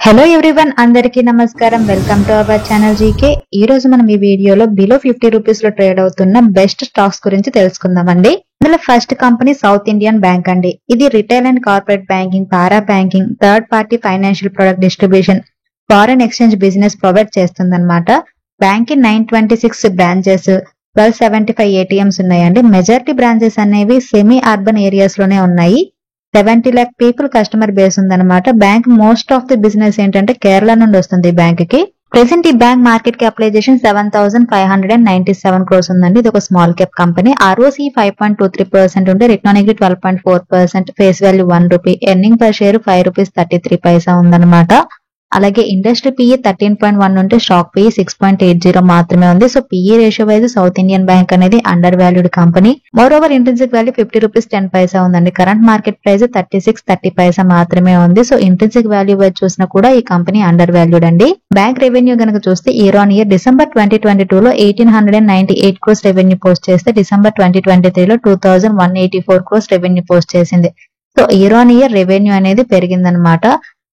Hello everyone, అందరికీ నమస్కారం. Welcome to our channel GK. ఈ రోజు మనం ఈ వీడియోలో బిలో 50 రూపీస్ లో ట్రేడ్ అవుతున్న బెస్ట్ స్టాక్స్ గురించి తెలుసుకుందామండి. ఇందులో first company South Indian bank అండి. ఇది retail and corporate banking, para banking, third party financial product distribution, foreign exchange business provide చేస్తుందన్నమాట. బ్యాంక్ కి 926 బ్రాంచెస్, 1275 ఏటీఎంస్ ఉన్నాయండి. మెజారిటీ బ్రాంచెస్ అనేవి సెమీ అర్బన్ ఏరియాస్ లోనే ఉన్నాయి. 70 lakh పీపుల్ కస్టమర్ బేస్ ఉందన్నమాట. Bank most of the business ఏంటంటే కేరళ నుండి వస్తుంది బ్యాంక్ కి. ప్రెసెంట్ ఈ బ్యాంక్ మార్కెట్ క్యాపిటలైజేషన్ 7,597 crores ఉందండి. ఇది ఒక స్మాల్ క్యాప్ కంపెనీ. ROCE 5.23% ఉంటే return on equity 12.4%, face value 1 rupee, earning per share 5 rupees 33 పైసా ఉందన్నమాట. అలాగే ఇండస్ట్రీ PE 13.1 ఉంటే స్టాక్ PE 6.80 మాత్రమే ఉంది. So PE ratio wise South Indian bank అనేది undervalued company. Moreover intrinsic value 50 rupees 10 paisa ఉందండి. Current market price 36.30 పైసా మాత్రమే ఉంది. So intrinsic value wise చూసినా కూడా ఈ కంపెనీ అండర్ వాల్యూడ్ అండి. బ్యాంక్ రెవెన్యూ గనక చూస్తే ఇయర్ ఆన్ ఇయర్ డిసెంబర్ 2022 లో 1898 crores రెవెన్యూ పోస్ట్ చేస్తే డిసెంబర్ 2023 లో 2184 crores రెవెన్యూ పోస్ట్ చేసింది. So year on year revenue అనేది పెరిగిందనమాట.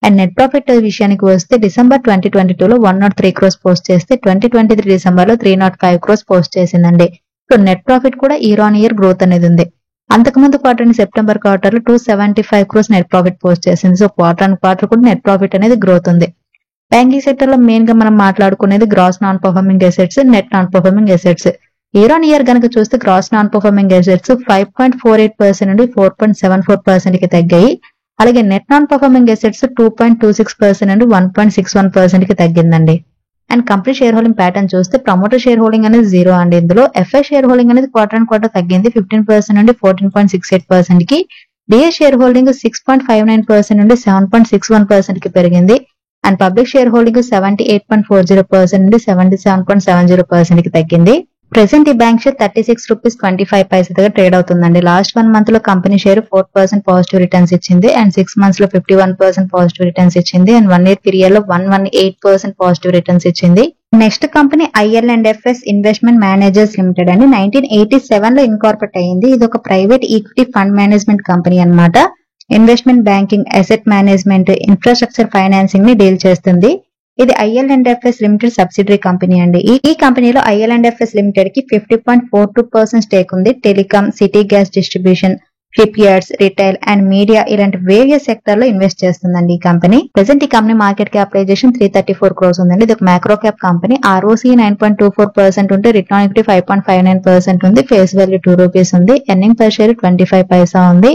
అండ్ నెట్ ప్రాఫిట్ విషయానికి వస్తే డిసెంబర్ 2022 లో 103 crores పోస్ట్ చేస్తే 2023 డిసెంబర్ లో 305 crores పోస్ట్ చేసిందండి. సో నెట్ ప్రాఫిట్ కూడా ఇయర్ ఆన్ ఇయర్ గ్రోత్ అనేది ఉంది. అంతకుముందు క్వార్టర్ సెప్టెంబర్ క్వార్టర్ లో 275 crores నెట్ ప్రాఫిట్ పోస్ట్ చేసింది. సో క్వార్టర్ అండ్ క్వార్టర్ కూడా నెట్ ప్రాఫిట్ అనేది గ్రోత్ ఉంది. బ్యాంకింగ్ సెక్టర్ లో మెయిన్ గా మనం మాట్లాడుకునేది gross non performing assets, net non performing assets. Year on year కనుక చూస్తే గ్రాస్ నాన్ పర్ఫార్మింగ్ అసెట్స్ 5.48% నుండి 4.74% కి తగ్గాయి. అలాగే నెట్ నాన్ పర్ఫార్మింగ్ అసెట్స్ 2.26% నుండి 1.61% కి తగ్గిందండి. And company share holding pattern చూస్తే ప్రమోటర్ షేర్ హోల్డింగ్ అనేది 0 అండి. ఇందులో FI షేర్ హోల్డింగ్ అనేది క్వార్టర్ అండ్ క్వార్టర్ తగ్గింది 15% నుండి 14.68% కి. DA షేర్ హోల్డింగ్ 6.59% నుండి 7.61% కి పెరిగింది. అండ్ పబ్లిక్ షేర్ హోల్డింగ్ 78.40% నుండి 77.70% కి తగ్గింది. ప్రెసెంట్ ఈ బ్యాంక్ షేర్ 36 రూపీస్ 25 పైసా దగ్గర ట్రేడ్ అవుతుందండి. లాస్ట్ 1 మంత్ లో కంపెనీ షేర్ 4% పాజిటివ్ రిటర్న్స్ ఇచ్చింది. అండ్ 6 months లో 51% పాజిటివ్ రిటర్న్స్ ఇచ్చింది. అండ్ 1 year పీరియడ్ లో 118% పాజిటివ్ రిటర్న్స్ ఇచ్చింది. Next company IL&FS investment managers limited అండి. 1987 లో ఇన్కార్పొరేట్ అయ్యింది. ఇది ఒక private equity fund management company అన్నమాట. Investment banking, asset management, infrastructure financing ని డీల్ చేస్తుంది. ఇది IL&FS లిమిటెడ్ సబ్సిడరీ కంపెనీ అండి. ఈ కంపెనీలో IL&FS లిమిటెడ్ కి 50.42% స్టేక్ ఉంది. Telecom, city gas distribution, ship yards, retail and media ఇలాంటి వేరియస్ సెక్టర్ లో ఇన్వెస్ట్ చేస్తుందండి ఈ కంపెనీ. ప్రెసెంట్ ఈ కంపెనీ మార్కెట్ క్యాపిటలైజేషన్ 334 crores ఉందండి. ఇది ఒక మైక్రో క్యాప్ కంపెనీ. ROCE 9.24% ఉంటే రిటర్న్ ఆన్ ఈక్విటీ 5.59% ఉంది. ఫేస్ వాల్యూ 2 రూపీస్ ఉంది. ఎర్నింగ్ పర్ షేర్ 25 పైసా ఉంది.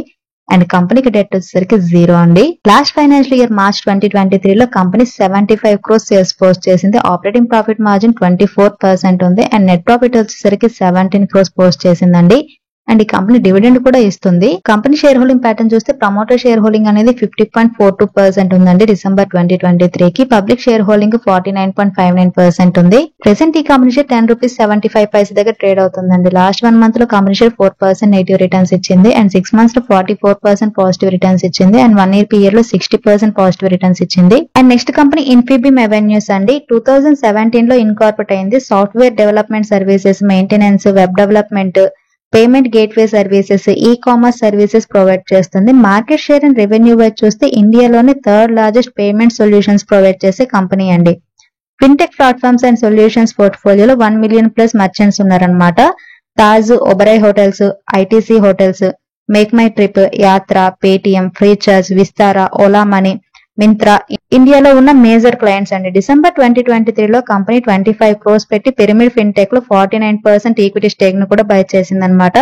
అండ్ కంపెనీకి డెట్ వచ్చేసరికి 0 అండి. లాస్ట్ ఫైనాన్షియల్ ఇయర్ మార్చ్ 2023 లో కంపెనీ 75 crores సేల్స్ పోస్ట్ చేసింది. ఆపరేటింగ్ ప్రాఫిట్ మార్జిన్ 24% ఉంది. అండ్ నెట్ ప్రాఫిట్ వచ్చేసరికి 17 crores పోస్ట్ చేసిందండి. అండ్ ఈ కంపెనీ డివిడెండ్ కూడా ఇస్తుంది. కంపెనీ షేర్ హోల్డింగ్ ప్యాటర్న్ చూస్తే ప్రమోటర్ షేర్ హోల్డింగ్ అనేది 50.42% ఉందండి డిసెంబర్ 2023 కి. పబ్లిక్ షేర్ హోల్డింగ్ 49.59% ఉంది. ప్రెసెంట్ ఈ కంపెనీ షేర్ 10 రూపీస్ 75 పైసా దగ్గర ట్రేడ్ అవుతుందండి. లాస్ట్ 1 month లో కంపెనీ షేర్ 4% నెగిటివ్ రిటర్న్స్ ఇచ్చింది. అండ్ 6 months లో 44% పాజిటివ్ రిటర్న్స్ ఇచ్చింది. అండ్ 1 year పీరియడ్ లో 60% పాజిటివ్ రిటర్న్స్ ఇచ్చింది. And next company Infibeam Avenues అండి. 2017 లో ఇన్కార్పొరేట్ అయింది. Software development services, maintenance, web development, payment gateway services, e commerce services provide చేస్తుంది. Market share and revenue wise చూస్తే ఇండియాలోనే 3rd largest payment solutions provide చేసే company అండి. ఫిన్టెక్ ప్లాట్ఫామ్స్ అండ్ సొల్యూషన్స్ పోర్ట్ఫోలియోలో 1 million+ merchants ఉన్నారనమాట. Taj, Oberoi hotels, ITC hotels, make my trip, Yatra, Paytm, Freecharge, Vistara, Ola money, Myntra ఇండియాలో ఉన్న major clients అండి. డిసెంబర్ 2023 లో కంపెనీ 25 crores పెట్టి పిరమిడ్ ఫిన్టెక్ లో 49% ఈక్విటీ స్టేక్ ను కూడా బై చేసిందనమాట.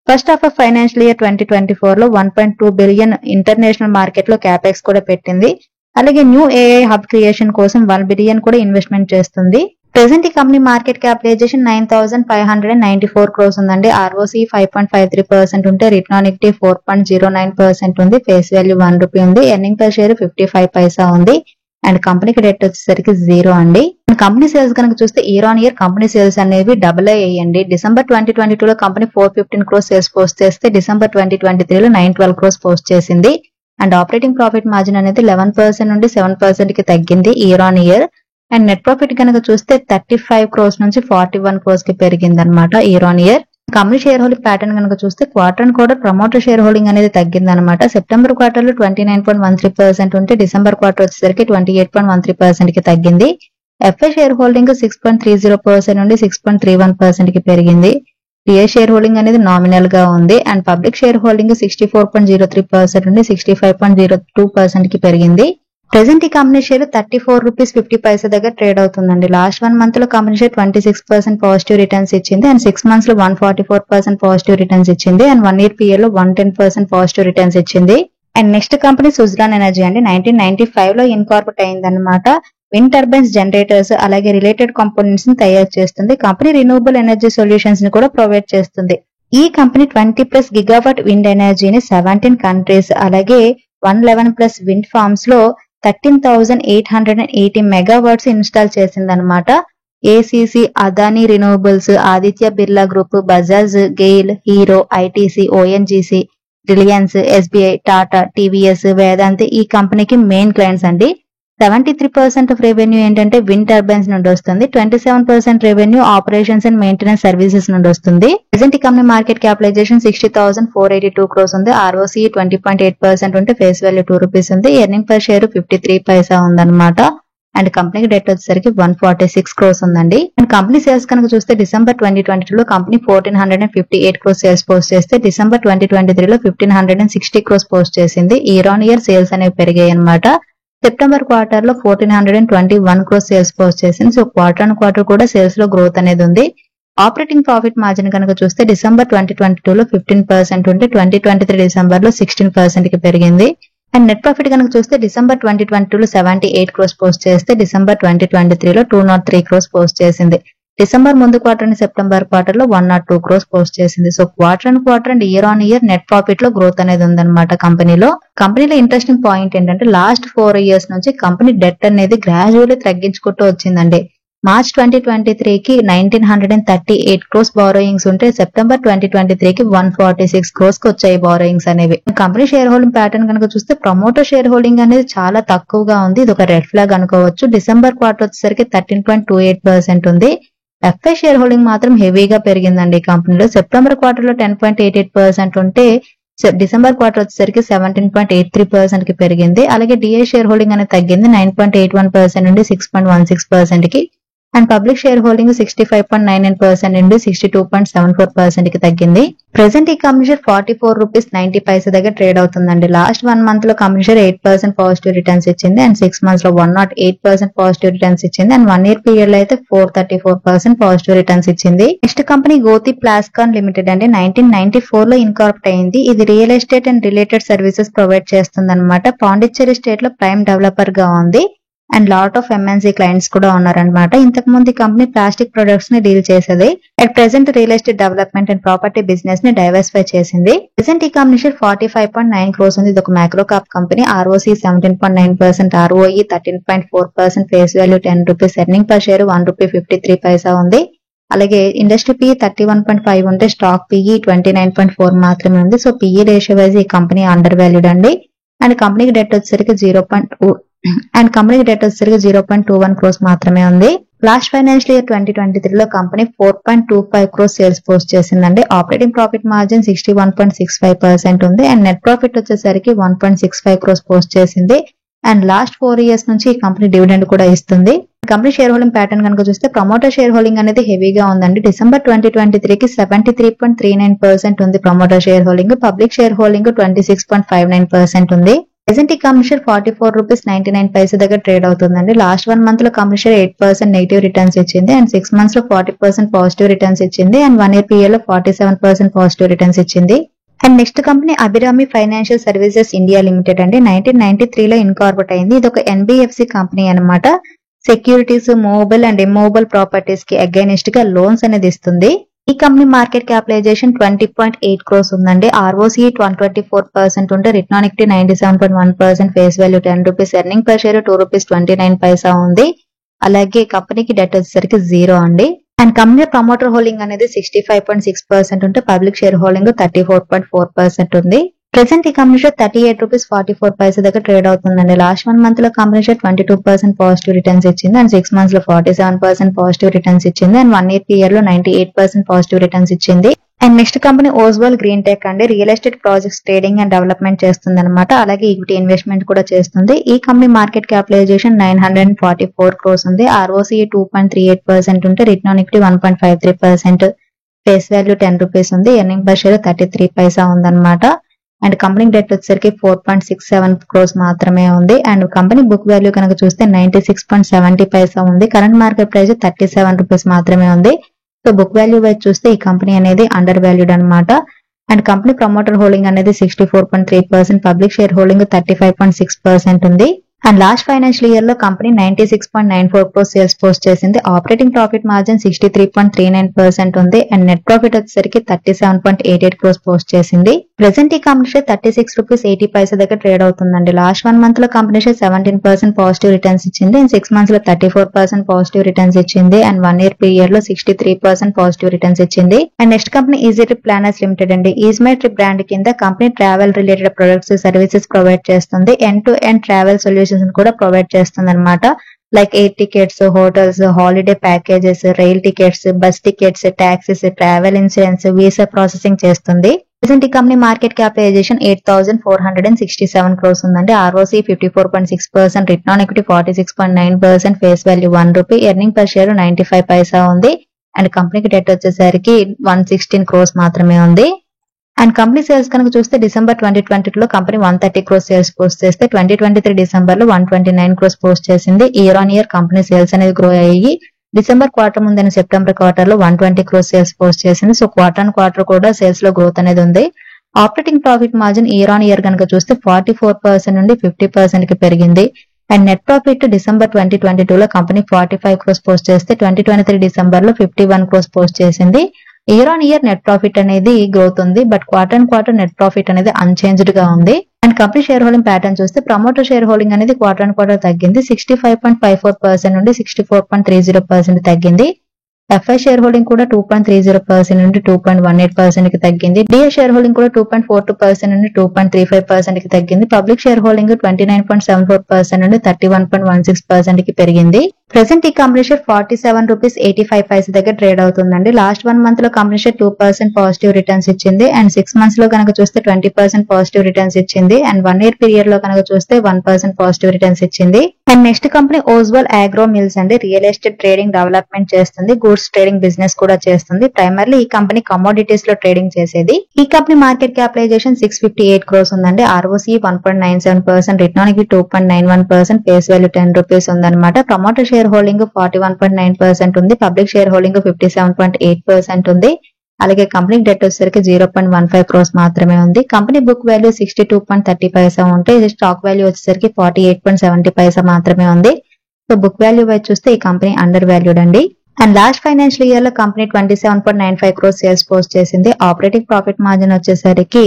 First half of financial year 2024 లో 1.2 billion ఇంటర్నేషనల్ మార్కెట్ లో క్యాపెక్స్ కూడా పెట్టింది. అలాగే న్యూ AI హబ్ క్రియేషన్ కోసం 1 billion కూడా ఇన్వెస్ట్మెంట్ చేస్తుంది. ప్రెసెంట్ ఈ కంపెనీ మార్కెట్ క్యాపిటలైజేషన్ 9,594 crores ఉందండి. ROCE 5.53% ఉంటే రిటర్న్ ఆన్ ఈక్విటీ 4.09% ఉంది. ఫేస్ వాల్యూ 1 రూపీ ఉంది. ఎర్నింగ్ పర్ షేర్ 55 పైసా ఉంది. అండ్ కంపెనీకి డెట్ వచ్చేసరికి 0 అండి. కంపెనీ సేల్స్ కనుక చూస్తే year on year company sales అనేవి డబుల్ అయ్యాయండి. డిసెంబర్ 2022 లో కంపెనీ 415 crores సేల్స్ పోస్ట్ చేస్తే డిసెంబర్ 2023 లో 912 crores పోస్ట్ చేసింది. అండ్ ఆపరేటింగ్ ప్రాఫిట్ మార్జిన్ అనేది 11% నుండి 7% కి తగ్గింది year on year. And net profit కనుక చూస్తే 35 crores నుంచి 41 crores కి పెరిగింది అనమాట year on year. Company share holding pattern కనుక చూస్తే quarter and quarter promoter share holding అనేది తగ్గింది అనమాట. సెప్టెంబర్ క్వార్టర్ లో 29.13% ఉంటే డిసెంబర్ క్వార్టర్ వచ్చేసరికి 28.13% కి తగ్గింది. ఎఫ్ఐ షేర్ హోల్డింగ్ 6.30% నుండి 6.31% కి పెరిగింది. డిఐ షేర్ హోల్డింగ్ అనేది నామినల్ గా ఉంది. అండ్ పబ్లిక్ షేర్ హోల్డింగ్ 64.03% నుండి 65.02% కి పెరిగింది. ప్రెసెంట్ ఈ కంపెనీ షేర్ ₹34.50 దగ్గర ట్రేడ్ అవుతుందండి. లాస్ట్ 1 మంత్ లో కంపెనీ షేర్ 26% పాజిటివ్ రిటర్న్స్ ఇచ్చింది. అండ్ 6 మంత్స్ లో 144% పాజిటివ్ రిటర్న్స్ ఇచ్చింది. అండ్ 1 year పీరియడ్ లో 110% పాజిటివ్ రిటర్న్స్ ఇచ్చింది. And next company Suzlon energy అండి. 1995 లో ఇన్కార్పొరేట్ అయిందన్నమాట. విండ్ టర్బైన్స్, జనరేటర్స్ అలాగే రిలేటెడ్ కాంపోనెంట్స్ ని తయారు చేస్తుంది. కంపెనీ రిన్యూవబుల్ ఎనర్జీ సొల్యూషన్స్ ని కూడా ప్రొవైడ్ చేస్తుంది. ఈ కంపెనీ 20+ గిగావాట్ విండ్ ఎనర్జీని 17 కంట్రీస్ అలాగే 111+ విండ్ ఫార్మ్స్ లో 13,880 మెగావాట్స్ ఇన్స్టాల్ చేసిందనమాట. ACC, Adani renewables, Aditya Birla group, Bajaj, GAIL, Hero, ITC, ONGC, Reliance, SBI, Tata, TVS, Vedanta ఈ కంపెనీకి మెయిన్ క్లయింట్స్ అండి. 73% ఆఫ్ రెవెన్యూ ఏంటంటే విండ్ టర్బైన్స్ నుండి వస్తుంది. 27% revenue operations and maintenance services నుండి వస్తుంది. ప్రెసెంట్ ఈ కంపెనీ మార్కెట్ క్యాపిటలైజేషన్ 60,482 crores ఉంది. ఆర్ఓసీ 20.8% ఉంటే ఫేస్ వాల్యూ ₹2 ఉంది. ఎర్నింగ్ పర్ షేర్ 53 ఉందన్నమాట. అండ్ కంపెనీకి డెట్ వచ్చేసరికి 146 crores ఉందండి. అండ్ కంపెనీ సేల్స్ కనుక చూస్తే డిసెంబర్ 2022 లో కంపెనీ 1,458 crores సేల్స్ పోస్ట్ చేస్తే డిసెంబర్ 2023 లో 1,560 crores పోస్ట్ చేసింది. ఇయర్ ఆన్ ఇయర్ సేల్స్ అనేవి పెరిగాయి అనమాట. సెప్టెంబర్ క్వార్టర్ లో 1,421 crores సేల్స్ పోస్ట్ చేసింది. సో క్వార్టర్ అండ్ క్వార్టర్ కూడా సేల్స్ లో గ్రోత్ అనేది ఉంది. ఆపరేటింగ్ ప్రాఫిట్ మార్జిన్ కనుక చూస్తే డిసెంబర్ 2022 లో 15% ఉంటే 2023 డిసెంబర్ లో 16% కి పెరిగింది. అండ్ నెట్ ప్రాఫిట్ కనుక చూస్తే డిసెంబర్ 2022 లో 78 crores పోస్ట్ చేస్తే డిసెంబర్ 2023 లో 203 crores పోస్ట్ చేసింది. డిసెంబర్ ముందు క్వార్టర్ అండ్ సెప్టెంబర్ క్వార్టర్ లో 102 crores పోస్ట్ చేసింది. So quarter and quarter and year on year net profit లో గ్రోత్ అనేది ఉందన్నమాట కంపెనీలో. కంపెనీలో ఇంట్రెస్టింగ్ పాయింట్ ఏంటంటే లాస్ట్ 4 years నుంచి కంపెనీ డెట్ అనేది గ్రాడ్యువల్లీ తగ్గించుకుంటూ వచ్చిందండి. మార్చ్ 2023కి 1,938 crores బారోయింగ్స్ ఉంటే సెప్టెంబర్ 2023కి 146 crores కి వచ్చాయి బారోయింగ్స్ అనేవి. కంపెనీ షేర్ హోల్డింగ్ ప్యాటర్న్ కనుక చూస్తే ప్రమోటర్ షేర్ హోల్డింగ్ అనేది చాలా తక్కువగా ఉంది. ఇది ఒక రెడ్ ఫ్లాగ్ అనుకోవచ్చు. డిసెంబర్ క్వార్టర్ వచ్చేసరికి 13.28% ఉంది. ఎఫ్ఐ షేర్ హోల్డింగ్ మాత్రం హెవీగా పెరిగిందండి ఈ కంపెనీలో. సెప్టెంబర్ క్వార్టర్ లో 10.88% ఉంటే డిసెంబర్ క్వార్టర్ వచ్చేసరికి 17.83% కి పెరిగింది. అలాగే డిఐ షేర్ హోల్డింగ్ అనేది తగ్గింది 9.81% నుండి 6.16% కి. అండ్ పబ్లిక్ షేర్ హోల్డింగ్ 65.99% నుండి 62.74% కి తగ్గింది. ప్రెసెంట్ ఈ కంపెనీ షేర్ ₹44.90 దగ్గర ట్రేడ్ అవుతుందండి. లాస్ట్ 1 మంత్ లో కంపెనీ షేర్ 8% పాజిటివ్ రిటర్న్స్ ఇచ్చింది. అండ్ 6 months లో 108% పాజిటివ్ రిటర్న్స్ ఇచ్చింది. అండ్ 1 year పీరియడ్ లో అయితే 434% పాజిటివ్ రిటర్న్స్ ఇచ్చింది. నెక్స్ట్ కంపెనీ గోతి ప్లాస్కాన్ లిమిటెడ్ అండి. 1994 లో ఇన్కార్పొరేట్ అయింది. ఇది real estate and related services provide చేస్తుంది అనమాట. పాండిచ్చేరి స్టేట్ లో ప్రైమ్ డెవలపర్ గా ఉంది. And lot of MNC clients కూడా ఉన్నారనమాట. ఇంతకు ముందు ఈ కంపెనీ ప్లాస్టిక్ ప్రొడక్ట్స్ ని డీల్ చేసేది. At present real estate development and property business ని డైవర్సిఫై చేసింది. ప్రెసెంట్ ఈ కంపెనీ షేర్ 45.9 crores ఉంది. ఇది ఒక micro cap company. ROC 17.9%, ROE 13.4%, face value ₹10, earning per share ₹1.53 ఉంది. అలాగే ఇండస్ట్రీ పిఈ 31.5 ఉంటే స్టాక్ పిఈ 29.4 మాత్రమే ఉంది. సో పిఈ రేషియో వైజ్ ఈ కంపెనీ అండర్ వాల్యూడ్ అండి. అండ్ కంపెనీకి డెట్ వచ్చేసరికి 0.21 crores మాత్రమే ఉంది. లాస్ట్ ఫైనాన్షియల్ ఇయర్ 2023 లో కంపెనీ 4.25 crores సేల్స్ పోస్ట్ చేసిందండి. ఆపరేటింగ్ ప్రాఫిట్ మార్జిన్ 61.65% ఉంది. అండ్ నెట్ ప్రాఫిట్ వచ్చేసరికి 1.65 crores పోస్ట్ చేసింది. అండ్ లాస్ట్ 4 years నుంచి ఈ కంపెనీ డివిడెండ్ కూడా ఇస్తుంది. కంపెనీ షేర్ హోల్డింగ్ ప్యాటర్న్ కనుక చూస్తే ప్రమోటర్ షేర్ హోల్డింగ్ అనేది హెవీగా ఉందండి. డిసెంబర్ 2023కి 73.39% ఉంది promoter share holding. Public share holding 26.59% ఉంది. ప్రెసెంట్ ఈ కంపెనీ షేర్ ₹44.99 దగ్గర ట్రేడ్ అవుతుందండి. లాస్ట్ 1 month లో కంపెనీ షేర్ 8% నెగిటివ్ రిటర్న్స్ ఇచ్చింది. అండ్ 6 months లో 40% పాజిటివ్ రిటర్న్స్ ఇచ్చింది. అండ్ 1 year పీరియడ్ లో 47% పాజిటివ్ రిటర్న్స్ ఇచ్చింది. And next company Abhirami financial services India limited అండి. 1993 లో ఇన్కార్పొరేట్ అయింది. ఇది ఒక ఎన్బిఎఫ్సి కంపెనీ అనమాట. Securities, movable and immovable properties కి అగైనెస్ట్ గా లోన్స్ అనేది ఇస్తుంది. ఈ కంపెనీ మార్కెట్ క్యాపిటలైజేషన్ 20.8 crores ఉందండి. ఆర్ఓసీ 124% ఉంటే return on equity 97.1%, face value ₹10, earning per share ₹2.29 ఉంది. అలాగే కంపెనీకి డెట్ వచ్చేసరికి 0 అండి. అండ్ కంపెనీ ప్రమోటర్ హోల్డింగ్ అనేది 65.6% ఉంటే పబ్లిక్ షేర్ హోల్డింగ్ 34.4% ఉంది. ప్రెసెంట్ ఈ కంపెనీ షేర్ 38 రూపీస్ 44 పైసా దగ్గర ట్రేడ్ అవుతుందండి. లాస్ట్ 1 మంత్ లో కంపెనీ షేర్ 22% పాజిటివ్ రిటర్న్స్ ఇచ్చింది అండ్ 6 మంత్స్ లో 47% పాజిటివ్ రిటర్న్స్ ఇచ్చింది అండ్ 1 ఇయర్ లో 98% పాజిటివ్ రిటర్న్స్ ఇచ్చింది. And next company Oswal green tech అండి. Real estate projects trading and development చేస్తుంది అనమాట. అలాగే ఈక్విటీ ఇన్వెస్ట్మెంట్ కూడా చేస్తుంది. ఈ కంపెనీ మార్కెట్ క్యాపిటలైజేషన్ 944 క్రోర్స్ ఉంది. ROCE 2.38% ఉంటే return on equity 1.53%, face value 10 rupees ఉంది. ఎర్నింగ్ పర్ షేర్ 33 పైసా ఉందన్నమాట. అండ్ కంపెనీ డెట్ వచ్చేసరికి 4.67 క్రోర్స్ మాత్రమే ఉంది. అండ్ కంపెనీ బుక్ వాల్యూ కనుక చూస్తే 96.70 పైసా ఉంది. కరెంట్ మార్కెట్ ప్రైస్ 37 రూపీస్ మాత్రమే ఉంది. సో బుక్ వాల్యూ వైజ్ చూస్తే ఈ కంపెనీ అనేది అండర్ వాల్యూడ్ అనమాట. అండ్ కంపెనీ ప్రమోటర్ హోల్డింగ్ అనేది 64.3%, పబ్లిక్ షేర్ హోల్డింగ్ 35.6% ఉంది. అండ్ లాస్ట్ ఫైనాన్షియల్ ఇయర్ లో కంపెనీ 96.94 క్రోర్స్ సేల్స్ పోస్ట్ చేసింది. ఆపరేటింగ్ ప్రాఫిట్ మార్జిన్ 63.39% ఉంది. అండ్ నెట్ ప్రాఫిట్ వచ్చేసరికి 37.88 క్రోర్స్ పోస్ట్ చేసింది. ప్రెసెంట్ ఈ కంపెనీ షేర్ 36 రూపీస్ 80 పైసా దగ్గర ట్రేడ్ అవుతుందండి. లాస్ట్ 1 మంత్ లో కంపెనీ షేర్ 17% పాజిటివ్ రిటర్న్స్ ఇచ్చింది అండ్ 6 మంత్స్ లో 34% పాజిటివ్ రిటర్న్స్ ఇచ్చింది అండ్ 1 ఇయర్ పీరియడ్ లో 63% పాజిటివ్ రిటర్న్స్ ఇచ్చింది. And next company easy trip planners limited అండి. ఈజీ ట్రిప్ బ్రాండ్ కింద company travel related products services provide చేస్తుంది. End to end travel solutions కూడా provide చేస్తుంది అనమాట. Like air tickets, hotels, holiday packages, rail tickets, bus tickets, taxis, travel insurance, visa processing చేస్తుంది. Present ఈ company market capitalization 8,467 crores ఉందండి. ROCE 54.6%, return on equity 46.9%, face value 1 rupee, earning per share 95 పైసా ఉంది. And కంపెనీకి debt వచ్చేసరికి 116 క్రోర్స్ మాత్రమే ఉంది. And company sales కనుక చూస్తే డిసెంబర్ 2022 లో కంపెనీ 130 క్రోర్స్ సేల్స్ పోస్ట్ చేస్తే 2023 డిసెంబర్ లో 129 క్రోర్స్ పోస్ట్ చేసింది. Year on year company sales అనేది గ్రో అయ్యి డిసెంబర్ క్వార్టర్ ముందైన సెప్టెంబర్ క్వార్టర్ లో 120 క్రోర్స్ సేల్స్ పోస్ట్ చేసింది. సో క్వార్టర్ ఆన్ క్వార్టర్ కూడా సేల్స్ లో గ్రోత్ అనేది ఉంది. Operating profit margin year on year కనుక చూస్తే 44% నుండి 50% కి పెరిగింది. అండ్ నెట్ ప్రాఫిట్ డిసెంబర్ 2022 లో కంపెనీ 45 క్రోర్స్ పోస్ట్ చేస్తే 2023 డిసెంబర్ లో 51 క్రోర్స్ పోస్ట్ చేసింది. Year on year net profit అనేది గ్రోత్ ఉంది. But quarter on quarter net profit అనేది అన్చేంజ్డ్ గా ఉంది. And company share holding pattern చూస్తే ప్రమోటర్ షేర్ హోల్డింగ్ అనేది క్వార్టర్ ఆన్ క్వార్టర్ తగ్గింది. 65.54% నుండి 64.30% తగ్గింది. FI షేర్ హోల్డింగ్ కూడా 2.30% నుండి 2.18% కి తగ్గింది. DI షేర్ హోల్డింగ్ కూడా 2.42% నుండి 2.35% కి తగ్గింది. పబ్లిక్ షేర్ హోల్డింగ్ 29.74% నుండి 31.16% కి పెరిగింది. ప్రెసెంట్ ఈ కంపెనీ షేర్ 47 రూపీస్ 85 పైసా దగ్గర ట్రేడ్ అవుతుందండి. లాస్ట్ 1 మంత్ లో కంపెనీ షేర్ 2% పాజిటివ్ రిటర్న్స్ ఇచ్చింది అండ్ 6 మంత్స్ లో కనుక చూస్తే 20% పాజిటివ్ రిటర్న్స్ ఇచ్చింది అండ్ 1 ఇయర్ పీరియడ్ లో కనుక చూస్తే 1% పాజిటివ్ రిటర్న్స్ ఇచ్చింది. And next company Ojwal agro mills అండి. రియల్ ఎస్టేట్ ట్రేడింగ్ డెవలప్మెంట్ చేస్తుంది. గూడ్స్ ట్రేడింగ్ బిజినెస్ కూడా చేస్తుంది. ప్రైమర్లీ ఈ కంపెనీ కమోడిటీస్ లో ట్రేడింగ్ చేసేది. ఈ కంపెనీ మార్కెట్ క్యాపిటలైజేషన్ 658 క్రోర్స్ ఉందండి. ROCE 1.97%, return on equity 2.91%, face value 10 rupees ఉందన్నమాట. ప్రమోటర్ షేర్ హోల్డింగ్ 41.9% ఉంది. పబ్లిక్ షేర్ హోల్డింగ్ 57.8% ఉంది. అలాగే కంపెనీ డెట్ వచ్చేసరికి 0.15 క్రోర్స్ మాత్రమే ఉంది. కంపెనీ బుక్ వాల్యూ 62.30 పైసా ఉంటే ఇది స్టాక్ వాల్యూ వచ్చేసరికి 48.70 పైసా మాత్రమే ఉంది. సో బుక్ వాల్యూ వైజ్ చూస్తే ఈ కంపెనీ అండర్ వాల్యూడ్ అండి. అండ్ లాస్ట్ ఫైనాన్షియల్ ఇయర్ లో కంపెనీ 27.95 క్రోర్స్ సేల్స్ పోస్ట్ చేసింది. ఆపరేటింగ్ ప్రాఫిట్ మార్జిన్ వచ్చేసరికి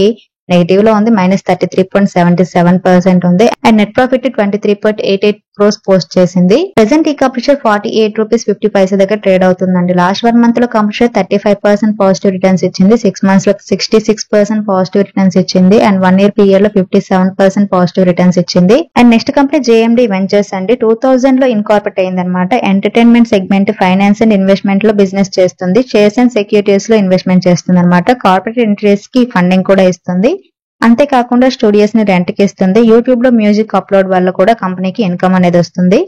నెగిటివ్ లో ఉంది, -33.77% ఉంది. And net profit 23.88 crores post చేసింది. ప్రెసెంట్ ఈ కంపెనీ షేర్ 48 రూపీస్ 50 పైసా దగ్గర ట్రేడ్ అవుతుందండి. లాస్ట్ 1 మంత్ లో కంపెనీ షేర్ 35% పాజిటివ్ రిటర్న్స్ ఇచ్చింది. 6 మంత్స్ లో 66% పాజిటివ్ రిటర్న్స్ ఇచ్చింది అండ్ 1 ఇయర్ పీరియడ్ లో 57% పాజిటివ్ రిటర్న్స్ ఇచ్చింది. And next company JMD ventures అండి. 2000 లో ఇన్కార్పొరేట్ అయిందన్నమాట. Entertainment segment, finance and investment లో బిజినెస్ చేస్తుంది. షేర్స్ అండ్ సెక్యూరిటీస్ లో ఇన్వెస్ట్మెంట్ చేస్తుంది అనమాట. కార్పొరేట్ ఎంట్రీస్ కి ఫండింగ్ కూడా ఇస్తుంది. అంతేకాకుండా స్టూడియోస్ ని రెంట్ కి ఇస్తుంది. యూట్యూబ్ లో మ్యూజిక్ అప్లోడ్ వల్ల కూడా కంపెనీకి ఇన్కమ్ అనేది వస్తుంది.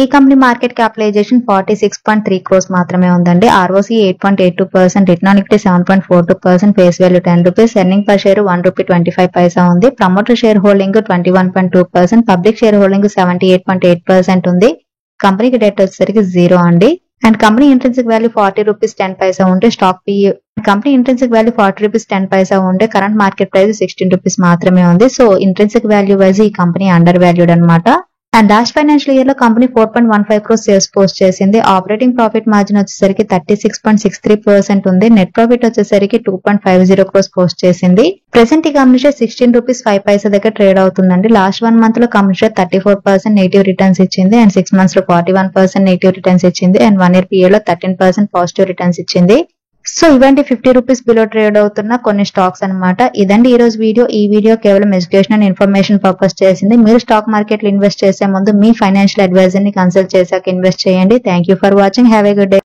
ఈ కంపెనీ మార్కెట్ క్యాపిటలైజేషన్ 46.3 క్రోర్స్ మాత్రమే ఉందండి. ROCE 8.82%, return on equity 7.42%, face value 10 rupees, earning per share 1 rupee 25 పైసా ఉంది. Promoter share holding 21.2%, public share holding 78.8% ఉంది. కంపెనీకి డెట్ వచ్చేసరికి 0 అండి. And company intrinsic value 40 rupees 10 పైసా ఉంటే stock PE company intrinsic value 40 rupees 10 పైసా ఉంటే current market price 16 rupees మాత్రమే ఉంది. So intrinsic value wise ఈ కంపెనీ అండర్ వాల్యూడ్ అనమాట. అండ్ లాస్ట్ ఫైనాన్షియల్ ఇయర్ లో కంపెనీ 4.15 క్రోర్స్ సేల్స్ పోస్ట్ చేసింది. ఆపరేటింగ్ ప్రాఫిట్ మార్జిన్ వచ్చేసరికి 36.63% ఉంది. నెట్ ప్రాఫిట్ వచ్చేసరికి 2.50 క్రోర్స్ పోస్ట్ చేసింది. ప్రెసెంట్ ఈ కంపెనీ షేర్ 16 రూపీస్ 5 పైసా దగ్గర ట్రేడ్ అవుతుందండి. లాస్ట్ 1 మంత్ లో కంపెనీ షేర్ 34% నెగిటివ్ రిటర్న్స్ ఇచ్చింది అండ్ 6 మంత్స్ లో 41% నెగిటివ్ రిటర్న్స్ ఇచ్చింది అండ్ 1 ఇయర్ పీరియడ్ లో 13% పాజిటివ్ రిటర్న్స్ ఇచ్చింది. సో ఇవంటి 50 రూపీస్ బిలో ట్రేడ్ అవుతున్న కొన్ని స్టాక్స్ అన్నమాట. ఇదండి ఈ రోజు వీడియో. ఈ వీడియో కేవలం ఎడ్యుకేషన్ అండ్ ఇన్ఫర్మేషన్ పర్పస్ చేసింది. మీరు స్టాక్ మార్కెట్ లో ఇన్వెస్ట్ చేసే ముందు మీ ఫైనాన్షియల్ అడ్వైజర్ ని కన్సల్ట్ చేశాక ఇన్వెస్ట్ చేయండి. Thank you for watching. Have a good day.